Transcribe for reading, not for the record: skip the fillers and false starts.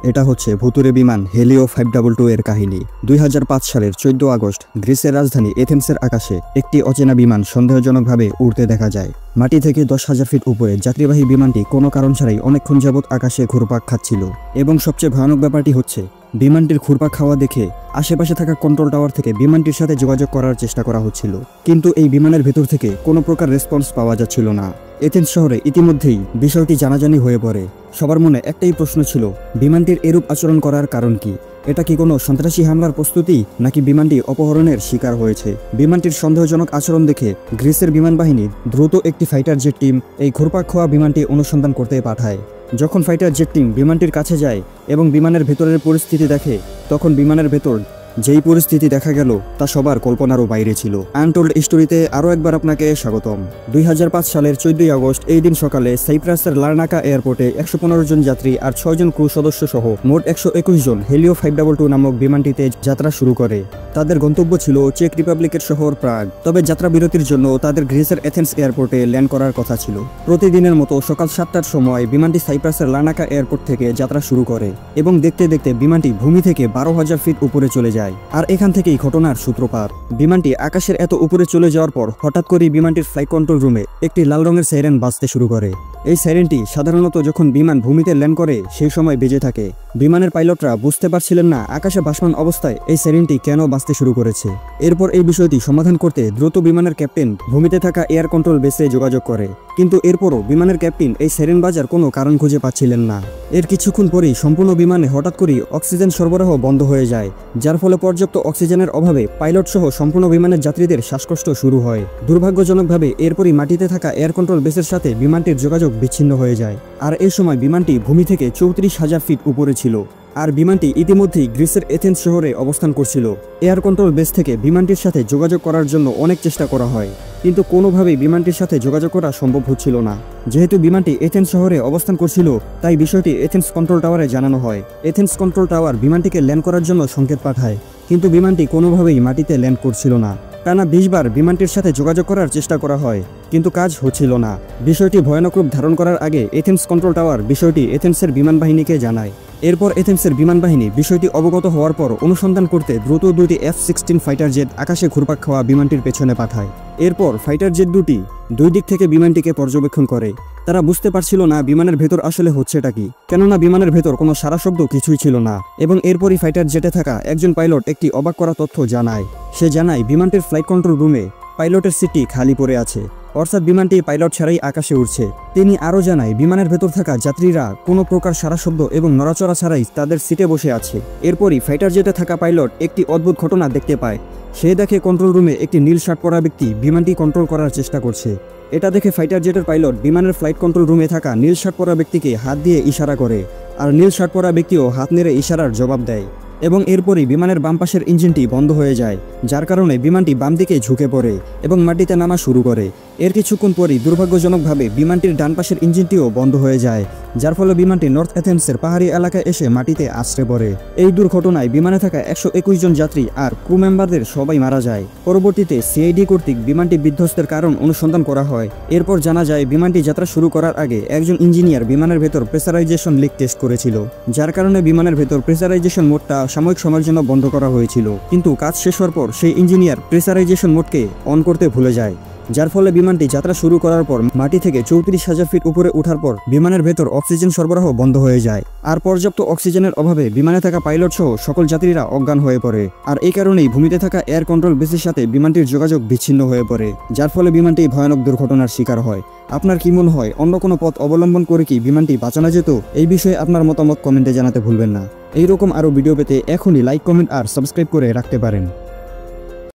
এটা হচ্ছে ভুতুরে বিমান হেলিও 522 এর কাহিনী। 2005 সালের 14 আগস্ট গ্রিসের রাজধানী এথেন্সের আকাশে একটি অচেনা বিমান সন্দেহজনকভাবে উড়তে দেখা যায়। মাটি থেকে 10,000 ফিট উপরে যাত্রীবাহী বিমানটি কোনো কারণ ছাড়াই অনেকক্ষণ যাবৎ আকাশে ঘুরপাক খাচ্ছিল। এবং সবচেয়ে ভয়ানক ব্যাপারটি হচ্ছে বিমানটির ঘুরপাক খাওয়া দেখে আশেপাশে থাকা কন্ট্রোল টাওয়ার থেকে বিমানটির সাথে যোগাযোগ করার চেষ্টা করা হচ্ছিল, কিন্তু এই বিমানের ভেতর থেকে কোনো প্রকার রেসপন্স পাওয়া যাচ্ছিল না। এথেন্স শহরে ইতিমধ্যেই বিষয়টি জানাজানি হয়ে পড়ে। সবার মনে একটাই প্রশ্ন ছিল, বিমানটির এরূপ আচরণ করার কারণ কি? এটা কি কোনো সন্ত্রাসী হামলার প্রস্তুতি, নাকি বিমানটি অপহরণের শিকার হয়েছে? বিমানটির সন্দেহজনক আচরণ দেখে গ্রিসের বিমান বাহিনী দ্রুত একটি ফাইটার জেট টিম এই ঘুরপাক খাওয়া বিমানটি অনুসন্ধান করতে পাঠায়। যখন ফাইটার জেট টিম বিমানটির কাছে যায় এবং বিমানের ভেতরের পরিস্থিতি দেখে, তখন বিমানের ভেতর যেই পরিস্থিতি দেখা গেল তা সবার কল্পনারও বাইরে ছিল। আনটোল্ড স্টোরিতে আরও একবার আপনাকে স্বাগতম। 2005 সালের 14 আগস্ট এই দিন সকালে সাইপ্রাসের লারনাকা এয়ারপোর্টে 115 জন যাত্রী আর 6 জন ক্রু সদস্য সহ মোট 121 জন হেলিও 522 নামক বিমানটিতে যাত্রা শুরু করে। তাদের গন্তব্য ছিল চেক রিপাবলিকের শহর প্রাগ। তবে যাত্রা বিরতির জন্য তাদের গ্রিসের এথেন্স এয়ারপোর্টে ল্যান্ড করার কথা ছিল। প্রতিদিনের মতো সকাল 7টার সময় বিমানটি সাইপ্রাসের লারনাকা এয়ারপোর্ট থেকে যাত্রা শুরু করে এবং দেখতে দেখতে বিমানটি ভূমি থেকে 12,000 ফিট উপরে চলে যায়। আর এখান থেকেই ঘটনার সূত্রপাত। বিমানটি আকাশের এত উপরে চলে যাওয়ার পর হঠাৎ করেই বিমানটির ফ্লাইট কন্ট্রোল রুমে একটি লাল রঙের সাইরেন বাজতে শুরু করে। এই সাইরেনটি সাধারণত যখন বিমান ভূমিতে ল্যান্ড করে সেই সময় বেজে থাকে। বিমানের পাইলটরা বুঝতে পারছিলেন না আকাশে ভাসমান অবস্থায় এই সাইরেনটি কেন বাজতে শুরু করেছে। এরপর এই বিষয়টি সমাধান করতে দ্রুত বিমানের ক্যাপ্টেন ভূমিতে থাকা এয়ার কন্ট্রোল বেসে যোগাযোগ করে, কিন্তু এরপরও বিমানের ক্যাপ্টেন এই সাইরেন বাজার কোনো কারণ খুঁজে পাচ্ছিলেন না। এর কিছুক্ষণ পরেই সম্পূর্ণ বিমানে হঠাৎ করেই অক্সিজেন সরবরাহ বন্ধ হয়ে যায়, যার ফলে পর্যাপ্ত অক্সিজেনের অভাবে পাইলট সহ সম্পূর্ণ বিমানের যাত্রীদের শ্বাসকষ্ট শুরু হয়। দুর্ভাগ্যজনকভাবে এরপরই মাটিতে থাকা এয়ার কন্ট্রোল বেসের সাথে বিমানটির যোগাযোগ বিচ্ছিন্ন হয়ে যায়। আর এই সময় বিমানটি ভূমি থেকে 34,000 ফিট উপরে ছিল। আর বিমানটি ইতিমধ্যেই গ্রিসের এথেন্স শহরে অবস্থান করছিল। এয়ার কন্ট্রোল বেস থেকে বিমানটির সাথে যোগাযোগ করার জন্য অনেক চেষ্টা করা হয়, কিন্তু কোনোভাবেই বিমানটির সাথে যোগাযোগ করা সম্ভব হচ্ছিল না। যেহেতু বিমানটি এথেন্স শহরে অবস্থান করছিল, তাই বিষয়টি এথেন্স কন্ট্রোল টাওয়ারে জানানো হয়। এথেন্স কন্ট্রোল টাওয়ার বিমানটিকে ল্যান্ড করার জন্য সংকেত পাঠায়, কিন্তু বিমানটি কোনোভাবেই মাটিতে ল্যান্ড করছিল না। টানা 20 বার বিমানটির সাথে যোগাযোগ করার চেষ্টা করা হয়, কিন্তু কাজ হচ্ছিল না। বিষয়টি ভয়ানক রূপ ধারণ করার আগে এথেন্স কন্ট্রোল টাওয়ার বিষয়টি এথেন্সের বিমান বাহিনীকে জানায়। এরপর এথেন্সের বিমান বাহিনী বিষয়টি অবগত হওয়ার পর অনুসন্ধান করতে দ্রুত দুটি F-16 ফাইটার জেট আকাশে ঘুরপাক খাওয়া বিমানটির পেছনে পাঠায়। এরপর ফাইটার জেট দুটি দুই দিক থেকে বিমানটিকে পর্যবেক্ষণ করে। তারা বুঝতে পারছিল না বিমানের ভেতর আসলে হচ্ছেটা কি, কেননা বিমানের ভেতর কোনো সারা শব্দ কিছুই ছিল না। এবং এরপরই ফাইটার জেটে থাকা একজন পাইলট একটি অবাক করা তথ্য জানায়। সে জানায় বিমানটির ফ্লাইট কন্ট্রোল রুমে পাইলটের সিটটি খালি পড়ে আছে, অর্থাৎ বিমানটি পাইলট ছাড়াই আকাশে উড়ছে। তিনি আরও জানায় বিমানের ভেতর থাকা যাত্রীরা কোনো প্রকার সারা শব্দ এবং নড়াচড়া ছাড়াই তাদের সিটে বসে আছে। এরপরই ফাইটার জেটে থাকা পাইলট একটি অদ্ভুত ঘটনা দেখতে পায়। সে দেখে কন্ট্রোল রুমে একটি নীল শার্ট পরা ব্যক্তি বিমানটি কন্ট্রোল করার চেষ্টা করছে। এটা দেখে ফাইটার জেটের পাইলট বিমানের ফ্লাইট কন্ট্রোল রুমে থাকা নীল শার্ট পরা ব্যক্তিকে হাত দিয়ে ইশারা করে, আর নীল শার্ট পরা ব্যক্তিও হাত নেড়ে ইশারার জবাব দেয়। এবং এরপরই বিমানের বাম পাশের ইঞ্জিনটি বন্ধ হয়ে যায়, যার কারণে বিমানটি বাম দিকে ঝুঁকে পড়ে এবং মাটিতে নামা শুরু করে। এর কিছুক্ষণ পরই দুর্ভাগ্যজনকভাবে বিমানটির ডান পাশের ইঞ্জিনটিও বন্ধ হয়ে যায়, যার ফলে বিমানটি নর্থ এথেন্সের পাহাড়ি এলাকায় এসে মাটিতে আছড়ে পড়ে। এই দুর্ঘটনায় বিমানে থাকা 121 জন যাত্রী আর ক্রু মেম্বারদের সবাই মারা যায়। পরবর্তীতে সিআইডি কর্তৃক বিমানটি বিধ্বস্তের কারণ অনুসন্ধান করা হয়। এরপর জানা যায় বিমানটি যাত্রা শুরু করার আগে একজন ইঞ্জিনিয়ার বিমানের ভেতর প্রেসারাইজেশন লিক টেস্ট করেছিল, যার কারণে বিমানের ভেতর প্রেসারাইজেশন মোডটা সাময়িক সময়ের জন্য বন্ধ করা হয়েছিল। কিন্তু কাজ শেষ হওয়ার পর সেই ইঞ্জিনিয়ার প্রেসারাইজেশন মোডকে অন করতে ভুলে যায়, যার ফলে বিমানটি যাত্রা শুরু করার পর মাটি থেকে 34,000 ফিট উপরে ওঠার পর বিমানের ভেতর অক্সিজেন সরবরাহ বন্ধ হয়ে যায়। আর পর্যাপ্ত অক্সিজেনের অভাবে বিমানে থাকা পাইলট সহ সকল যাত্রীরা অজ্ঞান হয়ে পড়ে। আর এই কারণেই ভূমিতে থাকা এয়ার কন্ট্রোল বেসের সাথে বিমানটির যোগাযোগ বিচ্ছিন্ন হয়ে পড়ে, যার ফলে বিমানটি ভয়ানক দুর্ঘটনার শিকার হয়। আপনার কি মনে হয়, অন্য কোনো পথ অবলম্বন করে কি বিমানটি বাঁচানো যেত? এই বিষয়ে আপনার মতামত কমেন্টে জানাতে ভুলবেন না। এইরকম আরও ভিডিও পেতে এখনই লাইক, কমেন্ট আর সাবস্ক্রাইব করে রাখতে পারেন।